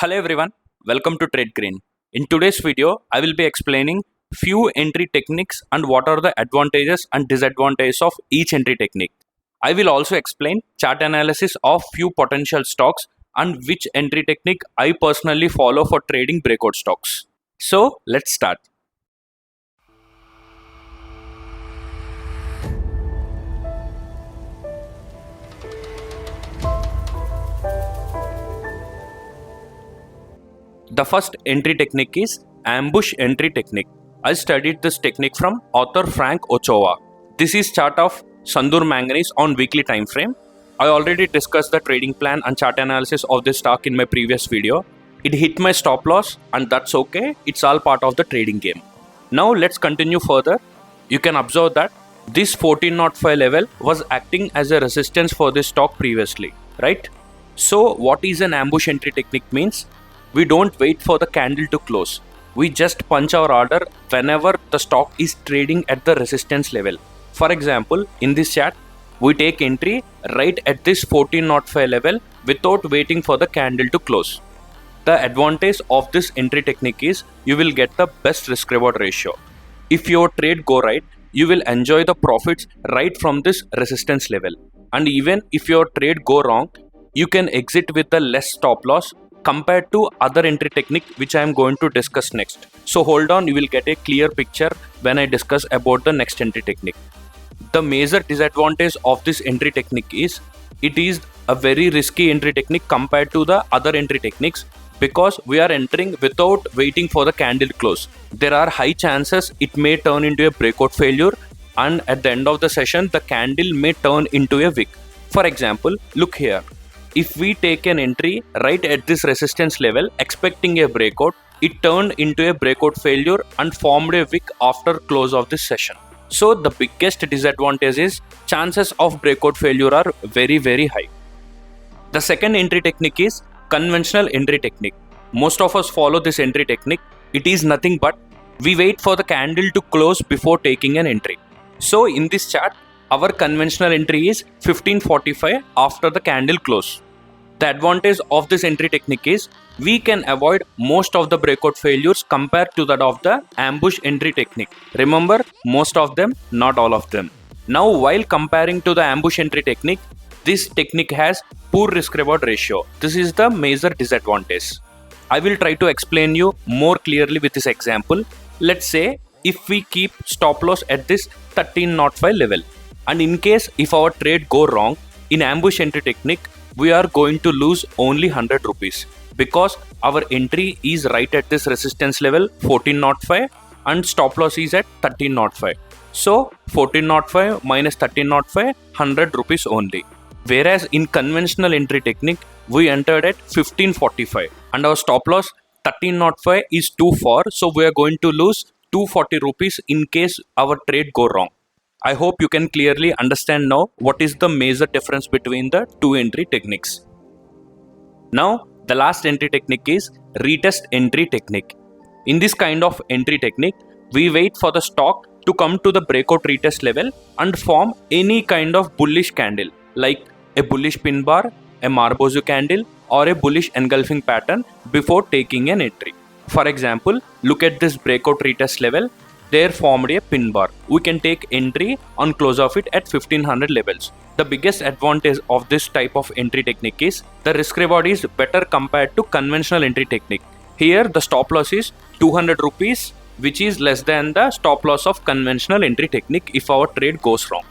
Hello everyone, welcome to Trade Green. In today's video, I will be explaining few entry techniques and what are the advantages and disadvantages of each entry technique. I will also explain chart analysis of few potential stocks and which entry technique I personally follow for trading breakout stocks. So let's start. The first entry technique is ambush entry technique. I studied this technique from author Frank Ochoa. This is chart of Sandur Manganese on weekly time frame. I already discussed the trading plan and chart analysis of this stock in my previous video. It hit my stop loss and that's okay. It's all part of the trading game. Now let's continue further. You can observe that this 1405 level was acting as a resistance for this stock previously, right? So what is an ambush entry technique means? We don't wait for the candle to close. We just punch our order whenever the stock is trading at the resistance level. For example, in this chart, we take entry right at this 1405 level without waiting for the candle to close. The advantage of this entry technique is you will get the best risk reward ratio. If your trade go right, you will enjoy the profits right from this resistance level. And even if your trade go wrong, you can exit with a less stop loss compared to other entry technique which I am going to discuss next. So hold on, you will get a clear picture when I discuss about the next entry technique. The major disadvantage of this entry technique is it is a very risky entry technique compared to the other entry techniques because we are entering without waiting for the candle close. There are high chances it may turn into a breakout failure and at the end of the session the candle may turn into a wick. For example, look here. If we take an entry right at this resistance level expecting a breakout, it turned into a breakout failure and formed a wick after close of this session. So the biggest disadvantage is chances of breakout failure are very high. The second entry technique is conventional entry technique. Most of us follow this entry technique. It is nothing but we wait for the candle to close before taking an entry. So in this chart, our conventional entry is 1545 after the candle close. The advantage of this entry technique is we can avoid most of the breakout failures compared to that of the ambush entry technique. Remember, most of them, not all of them. Now, while comparing to the ambush entry technique, this technique has poor risk reward ratio. This is the major disadvantage. I will try to explain you more clearly with this example. Let's say if we keep stop loss at this 1305 level. And in case if our trade go wrong, in ambush entry technique, we are going to lose only 100 rupees because our entry is right at this resistance level 1405 and stop loss is at 1305. So 1405 minus 1305, 100 rupees only. Whereas in conventional entry technique, we entered at 1545 and our stop loss 1305 is too far. So we are going to lose 240 rupees in case our trade go wrong. I hope you can clearly understand now what is the major difference between the two entry techniques. Now, the last entry technique is retest entry technique. In this kind of entry technique, we wait for the stock to come to the breakout retest level and form any kind of bullish candle like a bullish pin bar, a Marubozu candle or a bullish engulfing pattern before taking an entry. For example, look at this breakout retest level. There formed a pin bar. We can take entry on close of it at 1500 levels. The biggest advantage of this type of entry technique is the risk reward is better compared to conventional entry technique. Here the stop loss is 200 rupees which is less than the stop loss of conventional entry technique if our trade goes wrong.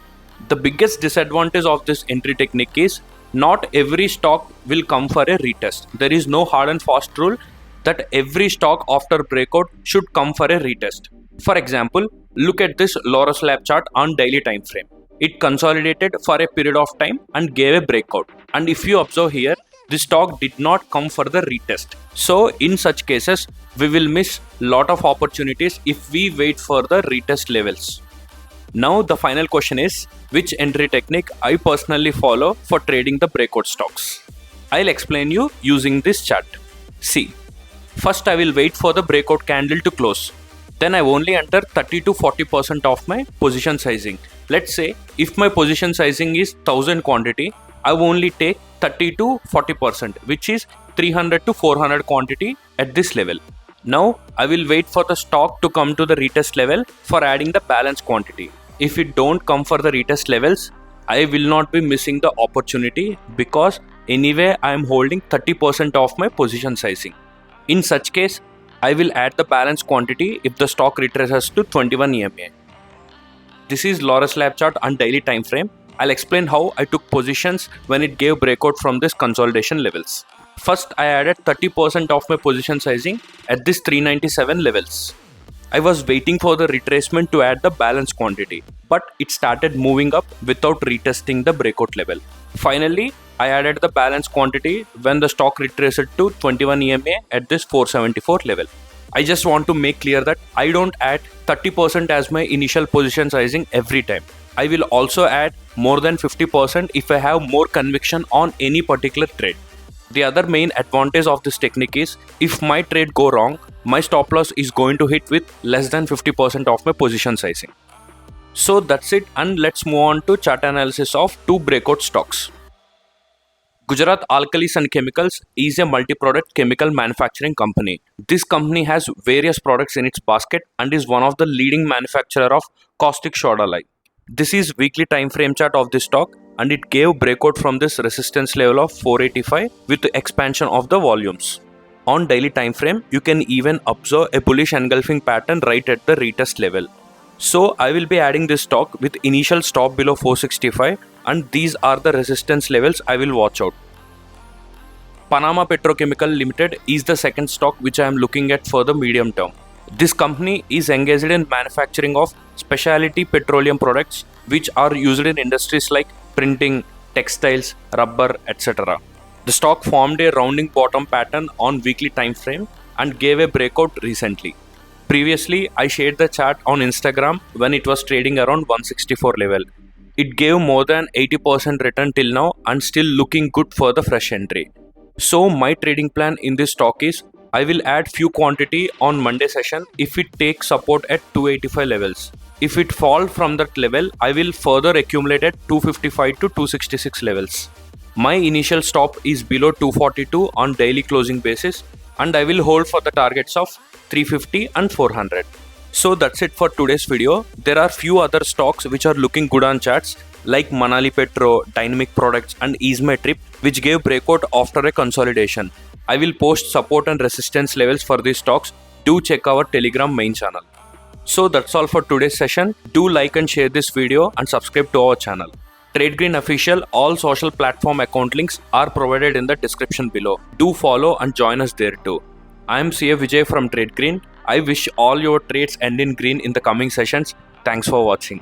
The biggest disadvantage of this entry technique is not every stock will come for a retest. There is no hard and fast rule that every stock after breakout should come for a retest. For example, look at this Laurus Lab chart on daily time frame. It consolidated for a period of time and gave a breakout. And if you observe here, the stock did not come for the retest. So in such cases, we will miss lot of opportunities if we wait for the retest levels. Now the final question is, which entry technique I personally follow for trading the breakout stocks? I'll explain you using this chart. See, first I will wait for the breakout candle to close. Then I only enter 30 to 40% of my position sizing. Let's say if my position sizing is 1000 quantity, I only take 30 to 40%, which is 300 to 400 quantity at this level. Now I will wait for the stock to come to the retest level for adding the balance quantity. If it don't come for the retest levels, I will not be missing the opportunity because anyway I am holding 30% of my position sizing. In such case, I will add the balance quantity if the stock retraces to 21 EMA. This is Laurus Lab chart on daily time frame. I'll explain how I took positions when it gave breakout from this consolidation levels. First, I added 30% of my position sizing at this 397 levels. I was waiting for the retracement to add the balance quantity, but it started moving up without retesting the breakout level. Finally, I added the balance quantity when the stock retraced to 21 EMA at this 474 level. I just want to make clear that I don't add 30% as my initial position sizing every time. I will also add more than 50% if I have more conviction on any particular trade. The other main advantage of this technique is if my trade go wrong, my stop loss is going to hit with less than 50% of my position sizing. So that's it, and let's move on to chart analysis of two breakout stocks. Gujarat Alkalis and Chemicals is a multi-product chemical manufacturing company. This company has various products in its basket and is one of the leading manufacturer of caustic soda lye. This is weekly time frame chart of this stock, and it gave breakout from this resistance level of 485 with the expansion of the volumes. On daily time frame, you can even observe a bullish engulfing pattern right at the retest level. So I will be adding this stock with initial stop below 465, and these are the resistance levels I will watch out. Panama Petrochemical Limited is the second stock which I am looking at for the medium term. This company is engaged in manufacturing of specialty petroleum products which are used in industries like printing, textiles, rubber, etc. The stock formed a rounding bottom pattern on weekly time frame and gave a breakout recently. Previously, I shared the chart on Instagram when it was trading around 164 level. It gave more than 80% return till now and still looking good for the fresh entry. So my trading plan in this stock is I will add few quantity on Monday session if it takes support at 285 levels. If it falls from that level, I will further accumulate at 255 to 266 levels. My initial stop is below 242 on daily closing basis, and I will hold for the targets of 350 and 400. So that's it for today's video. There are few other stocks which are looking good on charts like Manali Petro, Dynamic Products and Easemetrip, which gave breakout after a consolidation. I will post support and resistance levels for these stocks. Do check our Telegram main channel. So that's all for today's session. Do like and share this video and subscribe to our channel. TradeGreen Official, all social platform account links are provided in the description below. Do follow and join us there too. I am CA Vijay from TradeGreen. I wish all your trades end in green in the coming sessions. Thanks for watching.